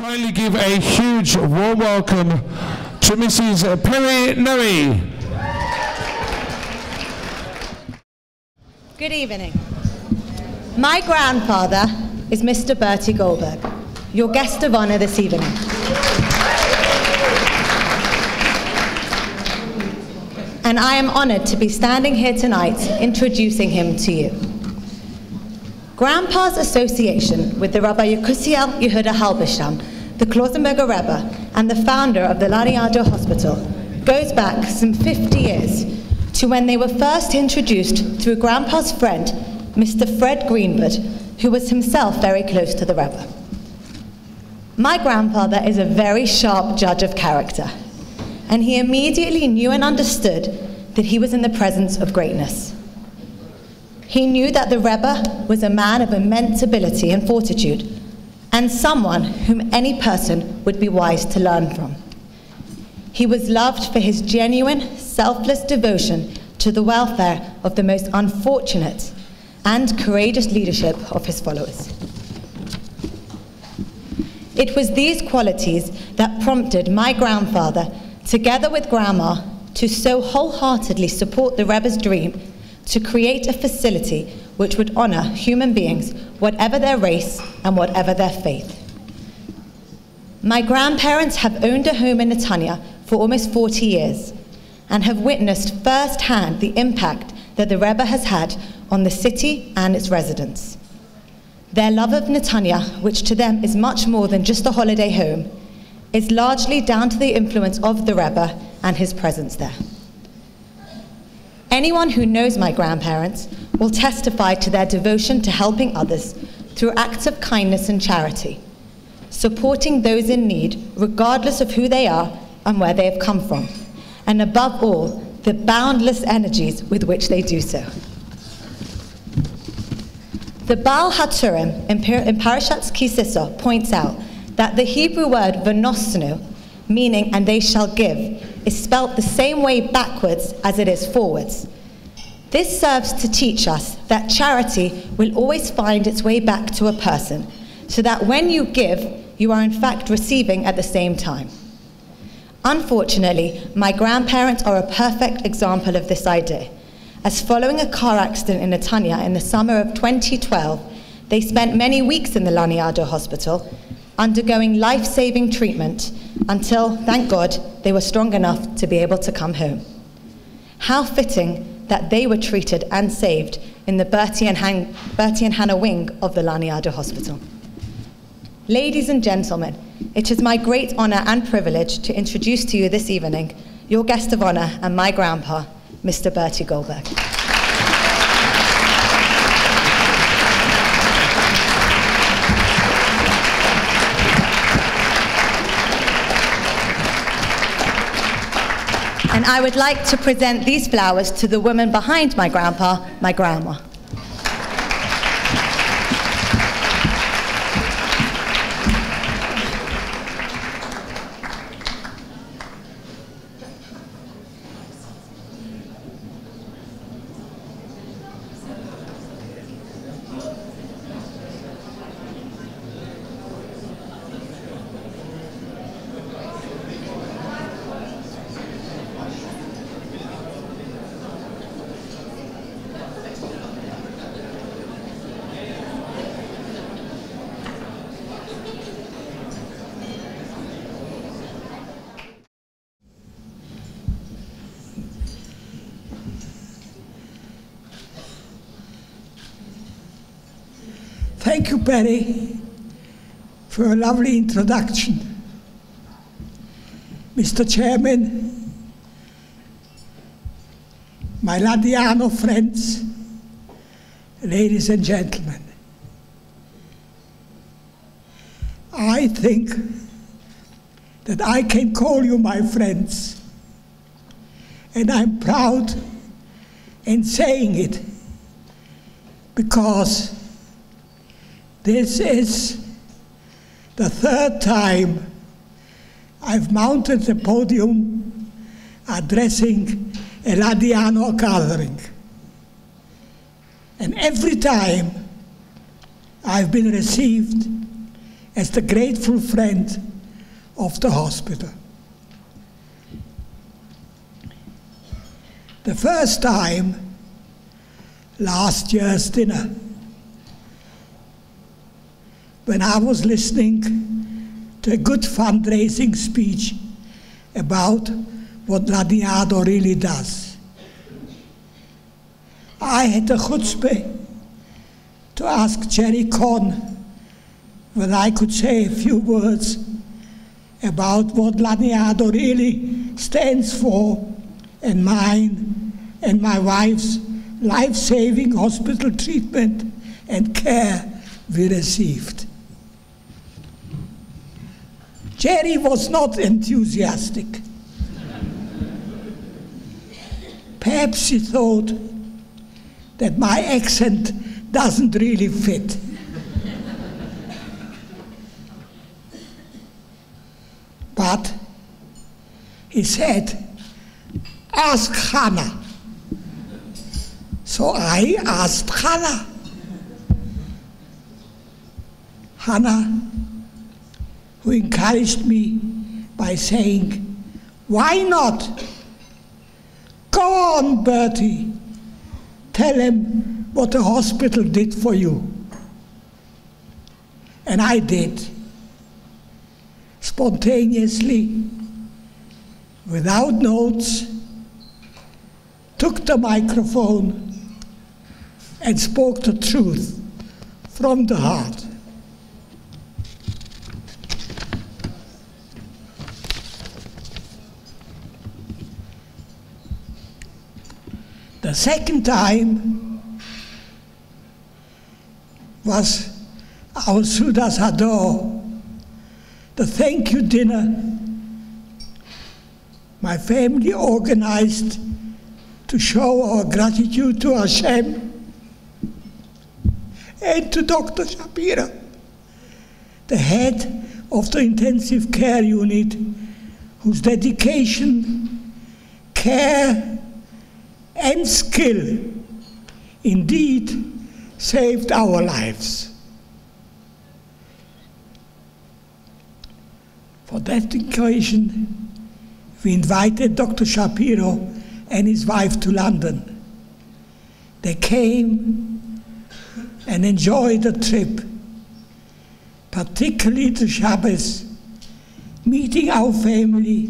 kindly give a huge warm welcome to Mrs. Perry Noe. Good evening. My grandfather is Mr. Bertie Goldberg, your guest of honor this evening. And I am honored to be standing here tonight introducing him to you. Grandpa's association with the Rabbi Yekusiel Yehuda Halberstam, the Klausenberger Rebbe, and the founder of the Laniado Hospital goes back some 50 years to when they were first introduced through Grandpa's friend, Mr. Fred Greenwood, who was himself very close to the Rebbe. My grandfather is a very sharp judge of character, and he immediately knew and understood that he was in the presence of greatness. He knew that the Rebbe was a man of immense ability and fortitude, and someone whom any person would be wise to learn from. He was loved for his genuine, selfless devotion to the welfare of the most unfortunate and courageous leadership of his followers. It was these qualities that prompted my grandfather, together with Grandma, to so wholeheartedly support the Rebbe's dream to create a facility which would honor human beings, whatever their race and whatever their faith. My grandparents have owned a home in Netanya for almost 40 years and have witnessed firsthand the impact that the Rebbe has had on the city and its residents. Their love of Netanya, which to them is much more than just a holiday home, is largely down to the influence of the Rebbe and his presence there. Anyone who knows my grandparents will testify to their devotion to helping others through acts of kindness and charity, supporting those in need regardless of who they are and where they have come from, and above all, the boundless energies with which they do so. The Baal HaTurim in Parashat Ki Sisa points out that the Hebrew word v'nosnu, meaning and they shall give, is spelt the same way backwards as it is forwards. This serves to teach us that charity will always find its way back to a person, so that when you give, you are in fact receiving at the same time. Unfortunately, my grandparents are a perfect example of this idea, as following a car accident in Netanya in the summer of 2012, they spent many weeks in the Laniado Hospital undergoing life-saving treatment until, thank God, they were strong enough to be able to come home. How fitting that they were treated and saved in the Bertie and Hannah wing of the Laniado Hospital. Ladies and gentlemen, it is my great honor and privilege to introduce to you this evening your guest of honor and my grandpa, Mr. Bertie Goldberg. And I would like to present these flowers to the woman behind my grandpa, my grandma. Thank you, Perry, for a lovely introduction. Mr. Chairman, my Laniado friends, ladies and gentlemen, I think that I can call you my friends, and I'm proud in saying it because this is the third time I've mounted the podium addressing a Laniado gathering. And every time I've been received as the grateful friend of the hospital. The first time, last year's dinner, when I was listening to a good fundraising speech about what Laniado really does. I had the chutzpah to ask Jerry Cohn whether I could say a few words about what Laniado really stands for, and mine and my wife's life-saving hospital treatment and care we received. Jerry was not enthusiastic. Perhaps he thought that my accent doesn't really fit. But he said, ask Hannah. So I asked Hannah. Hannah, who encouraged me by saying, why not? Go on, Bertie. Tell him what the hospital did for you. And I did. Spontaneously, without notes, took the microphone and spoke the truth from the heart. The second time was our Sudas Hador, the thank you dinner my family organized to show our gratitude to Hashem and to Dr. Shapiro, the head of the intensive care unit, whose dedication, care, and skill indeed saved our lives. For that occasion, we invited Dr. Shapiro and his wife to London. They came and enjoyed the trip, particularly the Shabbos, meeting our family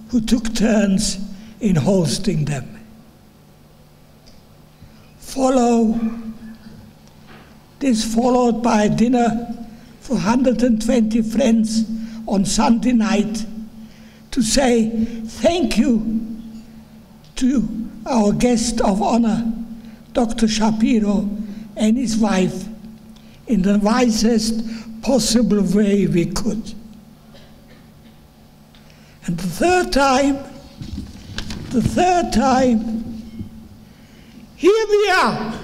who took turns in hosting them. This followed by a dinner for 120 friends on Sunday night to say thank you to our guest of honor, Dr. Shapiro, and his wife in the wisest possible way we could. And the third time, here we are.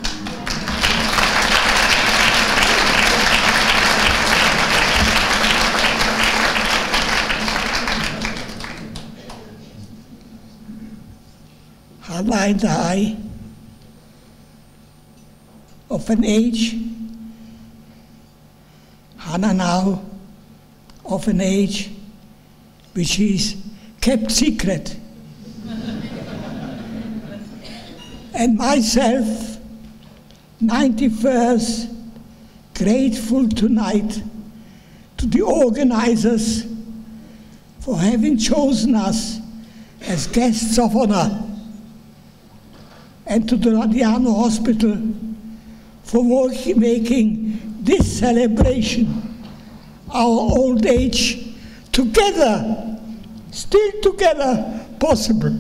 Hannah and I, of an age, Hannah now, of an age which is kept secret. And myself, 91st, grateful tonight to the organizers for having chosen us as guests of honor, and to the Laniado Hospital for making this celebration, our old age, together, still together, possible.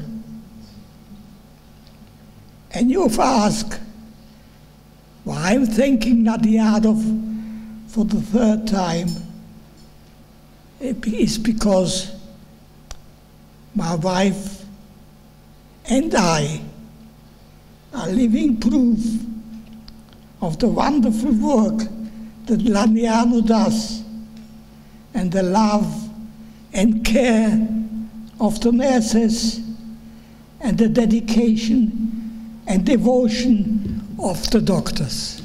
And you've asked why I'm thanking Laniado for the third time. It is because my wife and I are living proof of the wonderful work that Laniado does and the love and care of the nurses and the dedication and devotion of the doctors.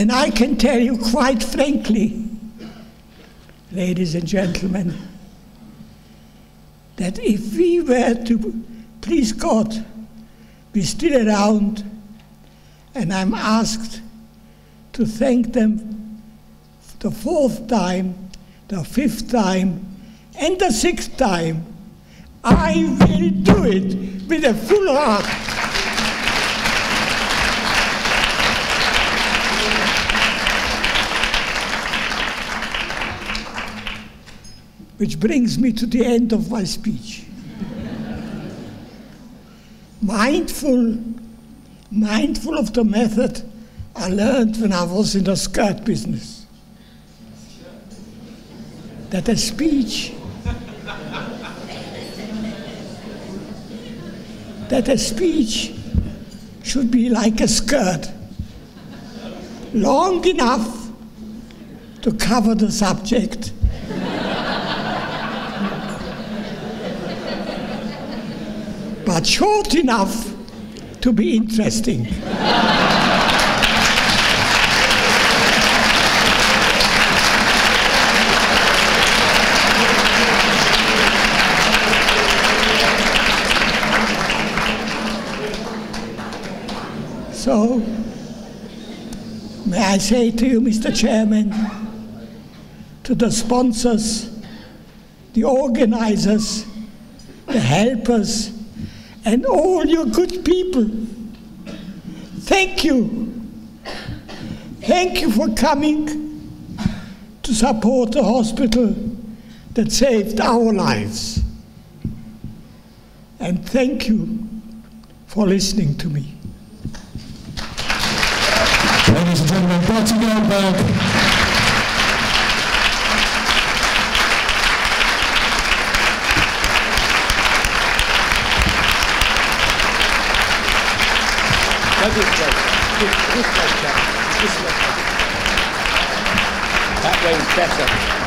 And I can tell you quite frankly, ladies and gentlemen, that if we were to, please God, be still around, and I'm asked to thank them the 4th time, the 5th time, and the 6th time, I will do it with a full heart. Which brings me to the end of my speech. Mindful of the method I learned when I was in the skirt business. That a speech should be like a skirt, long enough to cover the subject, but short enough to be interesting. So, may I say to you, Mr. Chairman, to the sponsors, the organizers, the helpers, and all your good people, thank you. Thank you for coming to support a hospital that saved our lives. And thank you for listening to me. Ladies and gentlemen, Bertie Goldberg. That way is better.